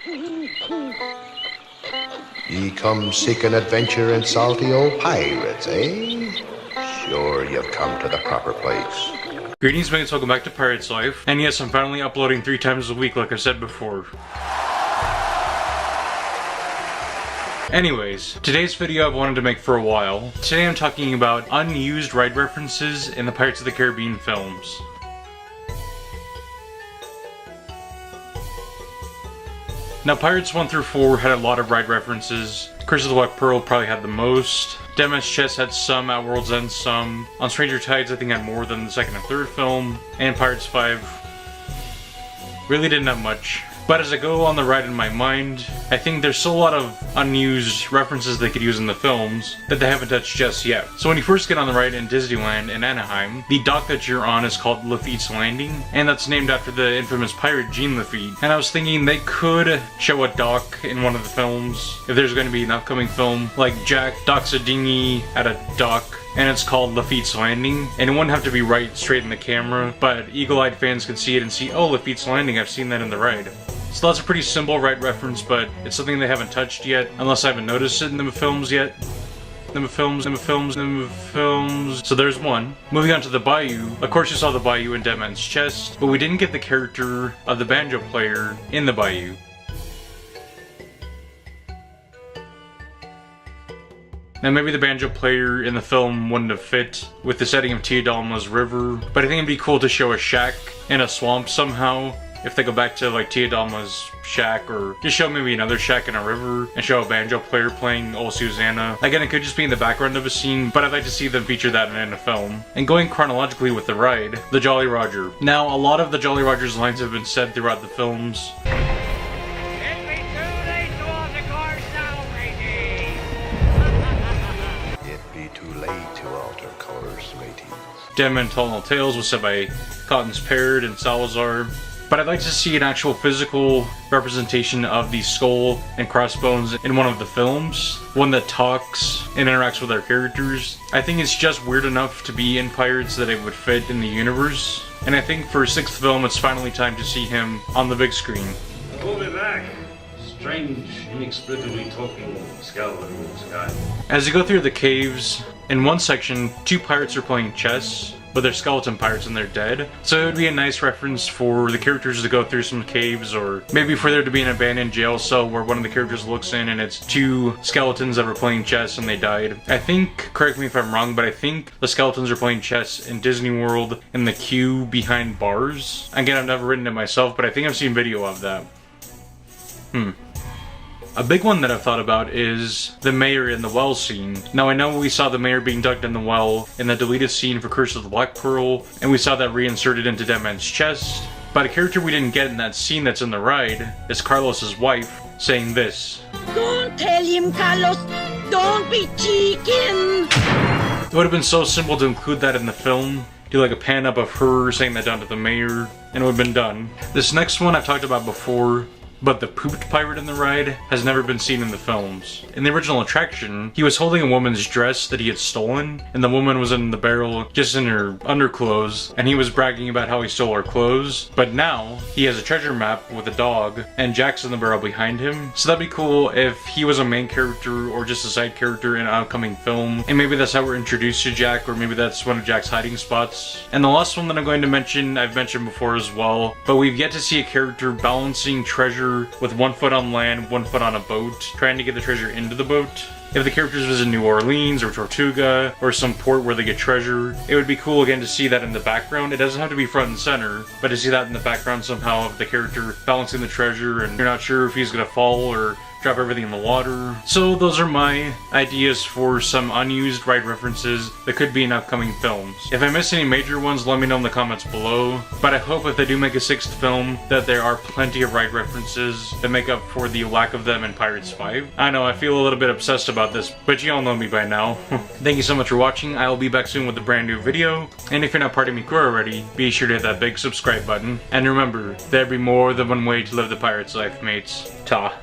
Ye come seeking adventure and salty old pirates, eh? Sure, you've come to the proper place. Greetings mates, welcome back to Pirate's Life. And yes, I'm finally uploading 3 times a week like I said before. Anyways, today's video I've wanted to make for a while. Today I'm talking about unused ride references in the Pirates of the Caribbean films. Now Pirates 1 through 4 had a lot of ride references. Curse of the Black Pearl probably had the most. Dead Man's Chest had some, At World's End some. On Stranger Tides I think had more than the second and third film. And Pirates 5 really didn't have much. But as I go on the ride in my mind, I think there's still a lot of unused references they could use in the films that they haven't touched just yet. So when you first get on the ride in Disneyland in Anaheim, the dock that you're on is called Lafitte's Landing, and that's named after the infamous pirate Jean Lafitte. And I was thinking they could show a dock in one of the films, if there's going to be an upcoming film, like Jack docks a dinghy at a dock, and it's called Lafitte's Landing, and it wouldn't have to be right straight in the camera, but eagle-eyed fans can see it and see, oh, Lafitte's Landing, I've seen that in the ride. So that's a pretty simple ride reference, but it's something they haven't touched yet, unless I haven't noticed it in the films yet. So there's one. Moving on to the Bayou. Of course you saw the Bayou in Dead Man's Chest, but we didn't get the character of the banjo player in the Bayou. Now maybe the banjo player in the film wouldn't have fit with the setting of Tia Dalma's river, but I think it'd be cool to show a shack in a swamp somehow. If they go back to like Tia Dalma's shack, or just show maybe another shack in a river and show a banjo player playing Old Susanna. Again, it could just be in the background of a scene, but I'd like to see them feature that in a film. And going chronologically with the ride, the Jolly Roger. Now, a lot of the Jolly Roger's lines have been said throughout the films. It'd be too late to alter course now, matey. It'd be too late to alter course, mateys. Dead Man Tall No Tales was said by Cotton's Parrot and Salazar. But I'd like to see an actual physical representation of the skull and crossbones in one of the films. One that talks and interacts with our characters. I think it's just weird enough to be in Pirates that it would fit in the universe. And I think for 6th film it's finally time to see him on the big screen. Hold me back. Strange, inexplicably talking skeleton in the sky. As you go through the caves, in one section 2 pirates are playing chess. But they're skeleton pirates and they're dead. So it would be a nice reference for the characters to go through some caves, or maybe for there to be an abandoned jail cell where one of the characters looks in and it's 2 skeletons that were playing chess and they died. I think, correct me if I'm wrong, but I think the skeletons are playing chess in Disney World in the queue behind bars. Again, I've never written it myself, but I think I've seen video of that. A big one that I've thought about is the mayor in the well scene. Now I know we saw the mayor being dunked in the well in the deleted scene for Curse of the Black Pearl, and we saw that reinserted into Dead Man's Chest, but a character we didn't get in that scene that's in the ride is Carlos's wife, saying this. Don't tell him, Carlos! Don't be cheeking! It would have been so simple to include that in the film. Do like a pan up of her saying that down to the mayor, and it would have been done. This next one I've talked about before, but the pooped pirate in the ride has never been seen in the films. In the original attraction, he was holding a woman's dress that he had stolen, and the woman was in the barrel just in her underclothes, and he was bragging about how he stole her clothes. But now, he has a treasure map with a dog, and Jack's in the barrel behind him. So that'd be cool if he was a main character or just a side character in an upcoming film, and maybe that's how we're introduced to Jack, or maybe that's one of Jack's hiding spots. And the last one that I'm going to mention, I've mentioned before as well, but we've yet to see a character balancing treasure with 1 foot on land, 1 foot on a boat, trying to get the treasure into the boat. If the characters visit New Orleans or Tortuga or some port where they get treasure, it would be cool again to see that in the background. It doesn't have to be front and center, but to see that in the background somehow of the character balancing the treasure and you're not sure if he's gonna fall or drop everything in the water. So those are my ideas for some unused ride references that could be in upcoming films. If I miss any major ones, let me know in the comments below. But I hope if they do make a 6th film that there are plenty of ride references that make up for the lack of them in Pirates 5. I know, I feel a little bit obsessed about this, but you all know me by now. Thank you so much for watching. I will be back soon with a brand new video. And if you're not part of my crew already, be sure to hit that big subscribe button. And remember, there'd be more than one way to live the pirate's life, mates. Ta.